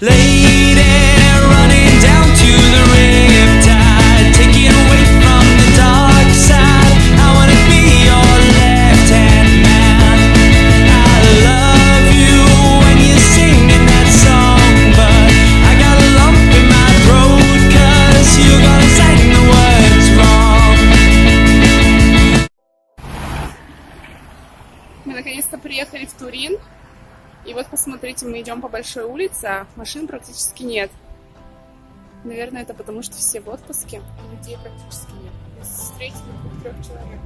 Lady running down to the riptide, taking away from the dark side. I wanna be your left-hand man. I love you when you're singing that song, but I got a lump in my throat 'cause you're gonna sing the words wrong. Мы наконец-то приехали в Турин. И вот посмотрите, мы идем по большой улице, а машин практически нет. Наверное, это потому, что все в отпуске, и людей практически нет. Мы встретили 2-3 человек.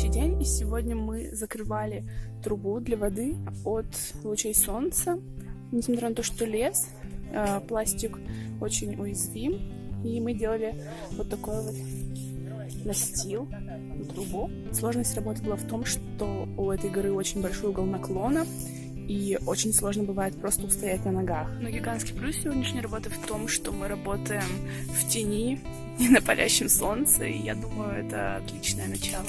День, и сегодня мы закрывали трубу для воды от лучей солнца. Несмотря на то, что лес, пластик очень уязвим, и мы делали вот такой вот настил на трубу. Сложность работы была в том, что у этой горы очень большой угол наклона, и очень сложно бывает просто устоять на ногах. Но гигантский плюс сегодняшней работы в том, что мы работаем в тени и на палящем солнце, и я думаю, это отличное начало.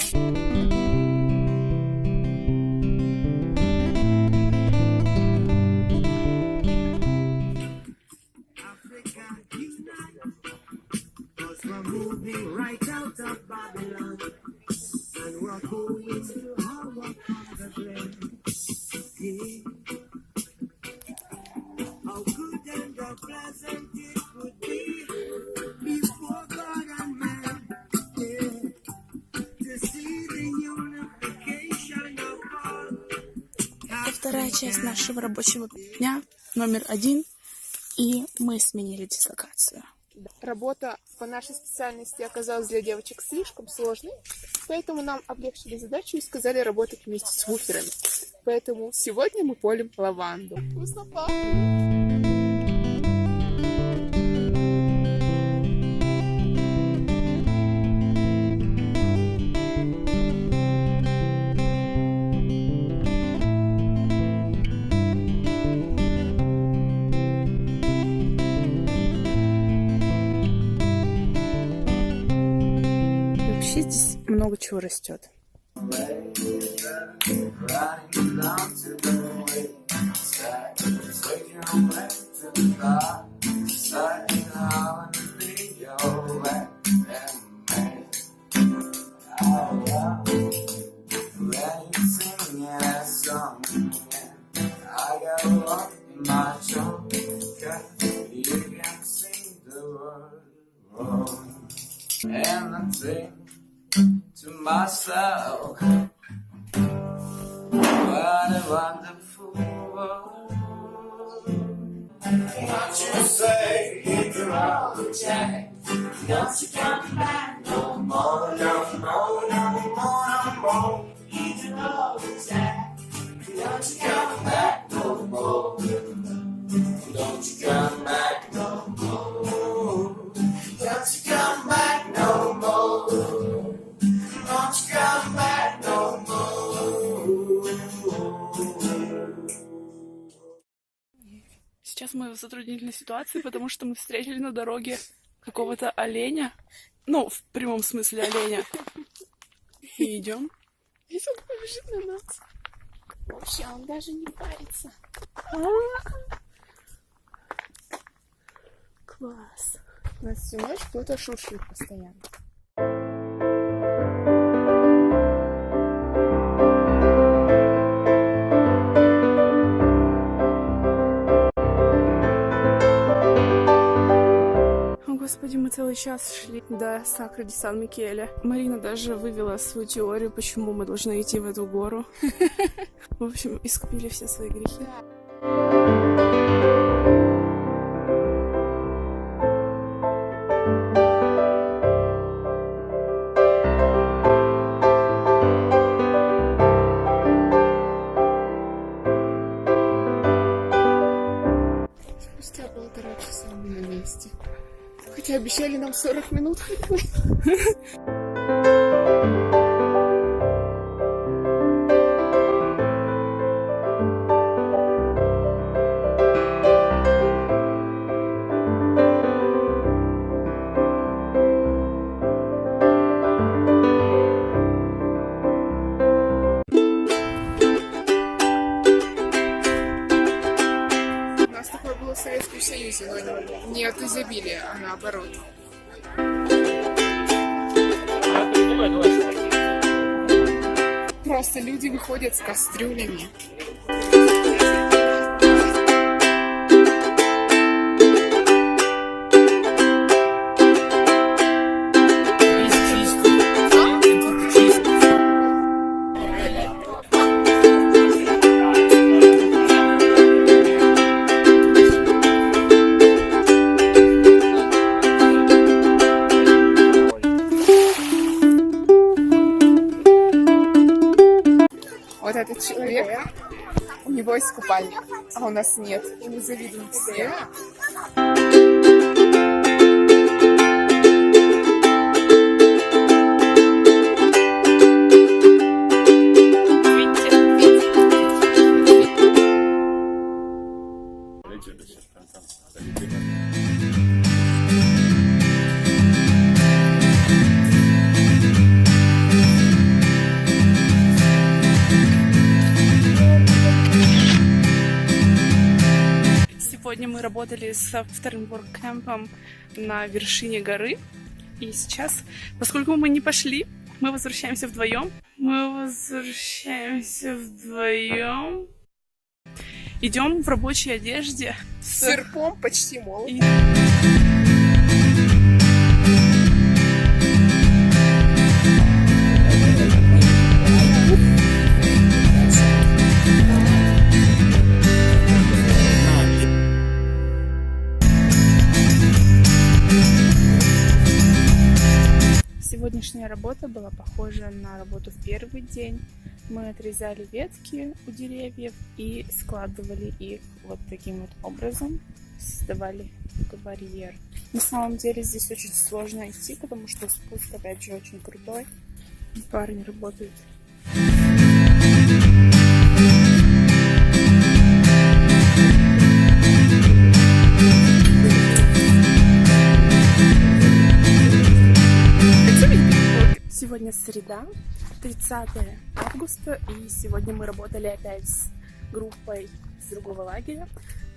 Вторая часть нашего рабочего дня, номер 1, и мы сменили дислокацию. Работа по нашей специальности оказалась для девочек слишком сложной, поэтому нам облегчили задачу и сказали работать вместе с вуферами. Поэтому сегодня мы полим лаванду. Вкусно пахнет! Вообще здесь много чего растет. To myself, what a wonderful world. What you say, hit the road, Jack. Don't you come back no more, no more, no more, no more. Hit the road, Jack. Don't you come back no more. Don't you come back no more. Don't you come back no more. Don't you come back no more. Сейчас мы в затруднительной ситуации, потому что мы встретили на дороге какого-то оленя. Ну, в прямом смысле оленя. И идем. И он побежит на нас. Вообще, он даже не парится. Класс. У нас всю ночь кто-то шуршит постоянно. Господи, мы целый час шли до Сакра ди Сан-Микеле. Марина даже вывела свою теорию, почему мы должны идти в эту гору. В общем, искупили все свои грехи. Спустя 1,5 часа мы на месте. Хотя обещали нам 40 минут ходьбы. У нас такое было в Советском Союзе, но не от изобилия, а наоборот. Просто люди выходят с кастрюлями. Вот этот человек, у него есть купальник, а у нас нет. И мы завидуем все. Сегодня мы работали со вторым ворккэмпом на вершине горы. И сейчас, поскольку мы не пошли, мы возвращаемся вдвоем. Идем в рабочей одежде. С серпом почти мол. Сегодняшняя работа была похожа на работу в первый день. Мы отрезали ветки у деревьев и складывали их вот таким вот образом. Создавали такой барьер. На самом деле здесь очень сложно идти, потому что спуск опять же очень крутой. Парни работают. Сегодня среда, 30 августа, и сегодня мы работали опять с группой с другого лагеря.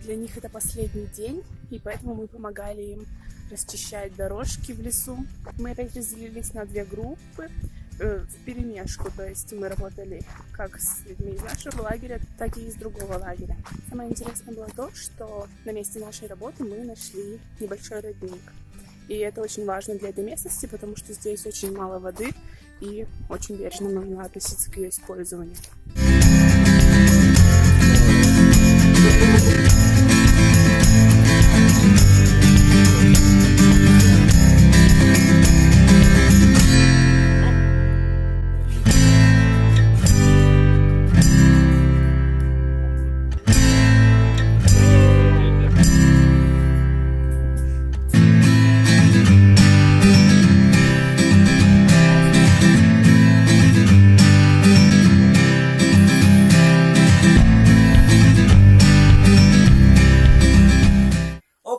Для них это последний день, и поэтому мы помогали им расчищать дорожки в лесу. Мы разделились на две группы вперемешку, то есть мы работали как с людьми из нашего лагеря, так и из другого лагеря. Самое интересное было то, что на месте нашей работы мы нашли небольшой родник. И это очень важно для этой местности, потому что здесь очень мало воды и очень бережно нужно относиться к ее использованию.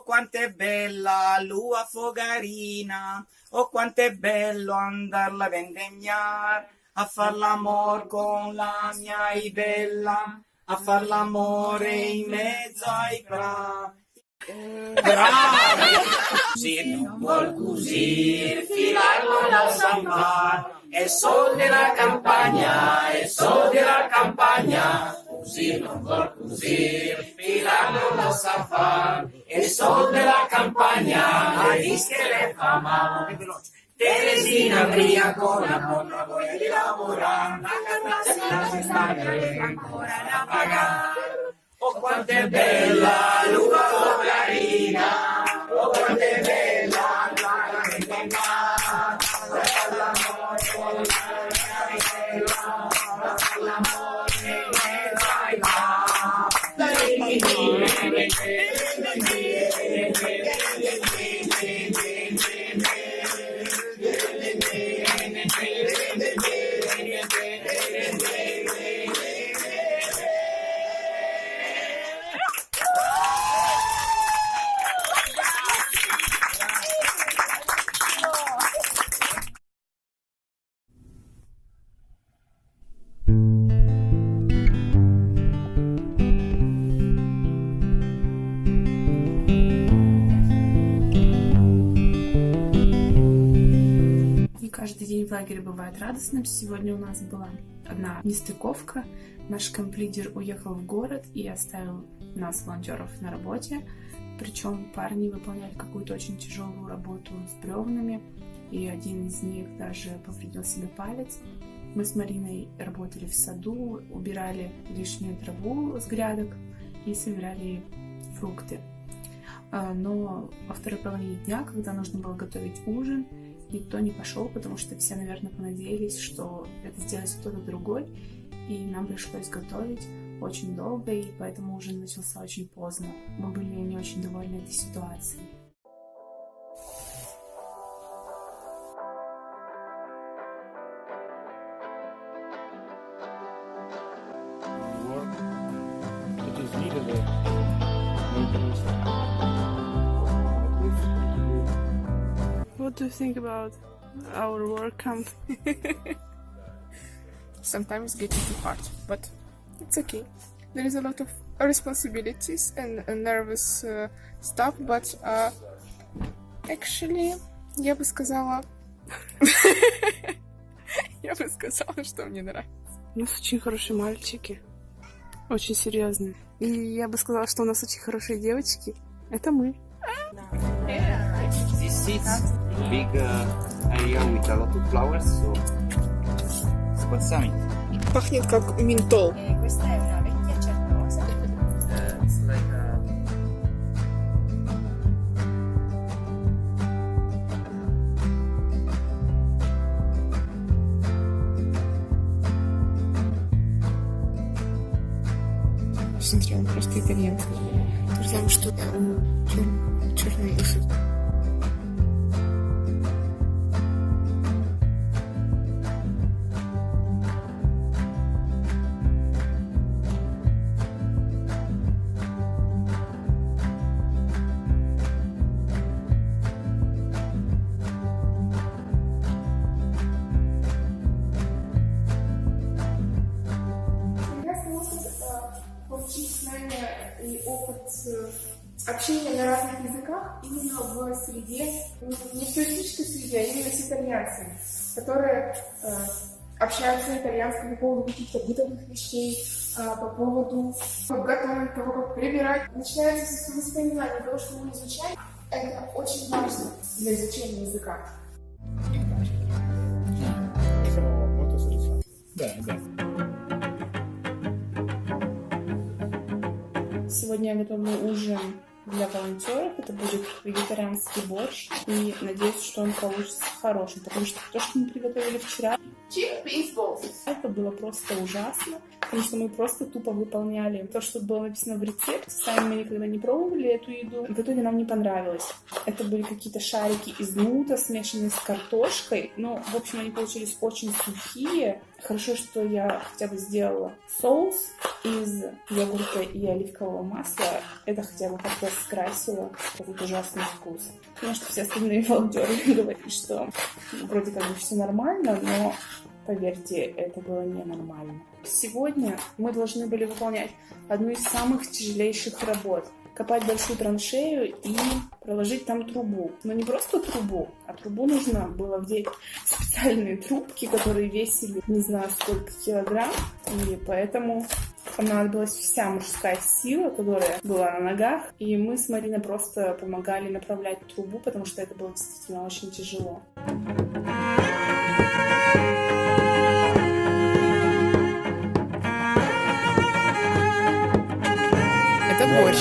Quanto è bella l'ua fogarina, oh quanto è bello andarla a vendemmiar, a far l'amor con la mia bella, a far l'amore in mezzo ai prati. Bravo! Se non vuol così, filarlo la sa far, è sol della campagna, è sol della campagna. Così non vuol così, filarlo la sa far, è sol della campagna, e dis che le fa male. Teresina briacona con la voglia di lavorare, a casa stare ancora da pagare. Oh quanto è bella l'uva fogarina, oh quanto è bella la vendemmia, l'amore con la bella, l'amore in mezzo ai лагерь бывает радостным. Сегодня у нас была одна нестыковка. Наш комплидер уехал в город и оставил нас, волонтеров, на работе. Причем парни выполняли какую-то очень тяжелую работу с бревнами, и один из них даже повредил себе палец. Мы с Мариной работали в саду, убирали лишнюю траву с грядок и собирали фрукты. Но во второй половине дня, когда нужно было готовить ужин, никто не пошел, потому что все, наверное, понадеялись, что это сделает кто-то другой, и нам пришлось готовить очень долго, и поэтому ужин начался очень поздно. Мы были не очень довольны этой ситуацией. It is needed maintenance. What do you think about our work camp? Sometimes getting too hard, but it's okay. There is a lot of responsibilities and nervous stuff, but actually, я бы сказала, что мне нравится. У нас очень хорошие мальчики, очень серьезные. И я бы сказала, что у нас очень хорошие девочки. Это мы. This is big area with a lot of flowers, so it's balsamic. Пахнет как ментол. Questa è una vecchia certosa. It's like a... Смотри, он просто итальянский. То же самое, что черный уши. Получить знания и опыт общения на разных языках именно в среде, не в туристической среде, а именно с итальянцами, которые общаются на итальянском по поводу каких-то бытовых вещей, по поводу готовить, того, как прибирать. Начинается с воспоминания того, что мы изучаем. Это очень важно для изучения языка. Siamo molto soddisfatti. Bene, bene. Сегодня я готовлю ужин для волонтеров. Это будет вегетарианский борщ. И надеюсь, что он получится хорошим, потому что то, что мы приготовили вчера, это было просто ужасно, потому что мы просто тупо выполняли то, что было написано в рецепте. Сами мы никогда не пробовали эту еду. В итоге нам не понравилось. Это были какие-то шарики из нута, смешанные с картошкой. Ну, в общем, они получились очень сухие. Хорошо, что я хотя бы сделала соус из йогурта и оливкового масла. Это хотя бы как-то скрасило этот ужасный вкус. Потому что все остальные волонтеры говорят, что вроде как бы все нормально, но поверьте, это было ненормально. Сегодня мы должны были выполнять одну из самых тяжелейших работ. Копать большую траншею и проложить там трубу. Но не просто трубу, а трубу нужно было вдеть в специальные трубки, которые весили не знаю сколько килограмм. И поэтому понадобилась вся мужская сила, которая была на ногах. И мы с Мариной просто помогали направлять трубу, потому что это было действительно очень тяжело. Это борщ.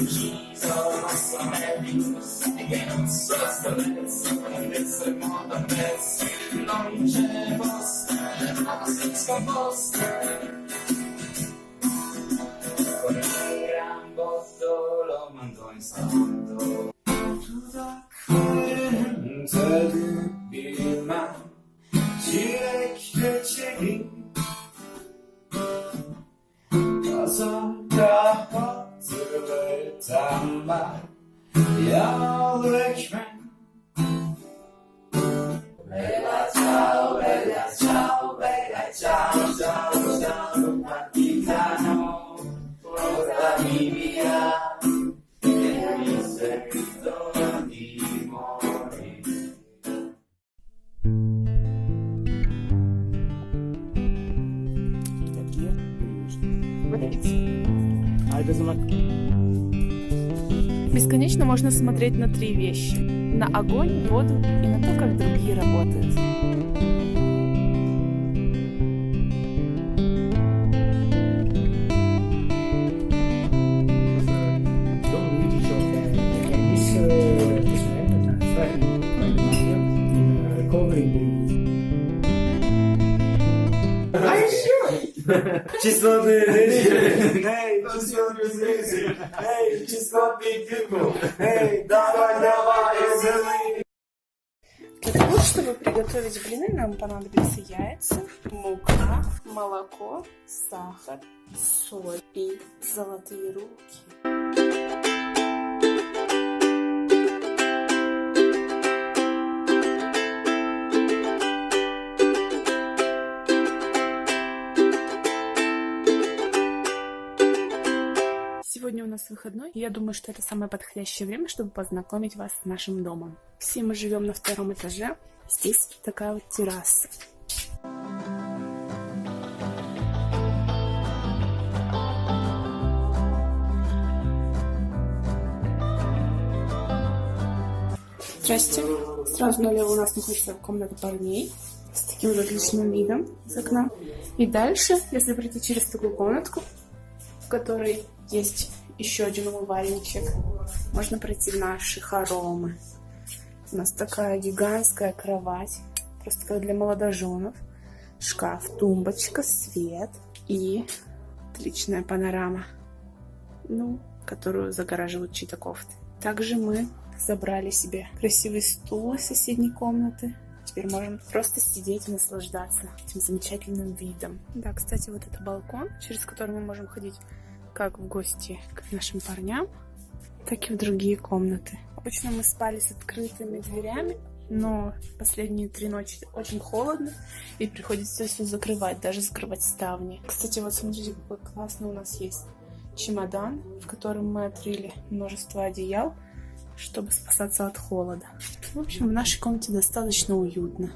she's almost a mess. Again, just a mess, and it's a mother mess. Non c'è posto, ma si scomposta. Con un gran botto lo mandò in salotto. Dudaklarımda bilmem çilek reçeli Kazanda hatırları tembel yağlı ekmek Bella ciao, bella ciao, bella ciao, ciao, ciao Partigiano, portami via E mi servito di morire А это знак. Бесконечно можно смотреть на 3 вещи. На огонь, воду и на то, как другие работают. Дом увидеть, что Число тысячи, эй, число тысячи, эй, число пятику, эй, давай, давай, веселый. Для того, чтобы приготовить блины, нам понадобятся яйца, мука, молоко, сахар, соль и золотые руки. Сегодня у нас выходной, и я думаю, что это самое подходящее время, чтобы познакомить вас с нашим домом. Все мы живем на 2-м этаже. Здесь такая вот терраса. Здрасте. Сразу налево у нас находится комната парней с таким же отличным видом из окна. И дальше, если пройти через такую комнатку, в которой есть еще один умывальничек, можно пройти в наши хоромы. У нас такая гигантская кровать, просто как для молодоженов. Шкаф, тумбочка, свет и отличная панорама, которую загораживают чьи-то кофты. Также мы забрали себе красивый стул из соседней комнаты. Теперь можем просто сидеть и наслаждаться этим замечательным видом. Да, кстати, вот это балкон, через который мы можем ходить как в гости к нашим парням, так и в другие комнаты. Обычно мы спали с открытыми дверями, но последние 3 ночи очень холодно, и приходится все закрывать, даже закрывать ставни. Кстати, вот смотрите, какой классный у нас есть чемодан, в котором мы отрыли множество одеял, чтобы спасаться от холода. В общем, в нашей комнате достаточно уютно.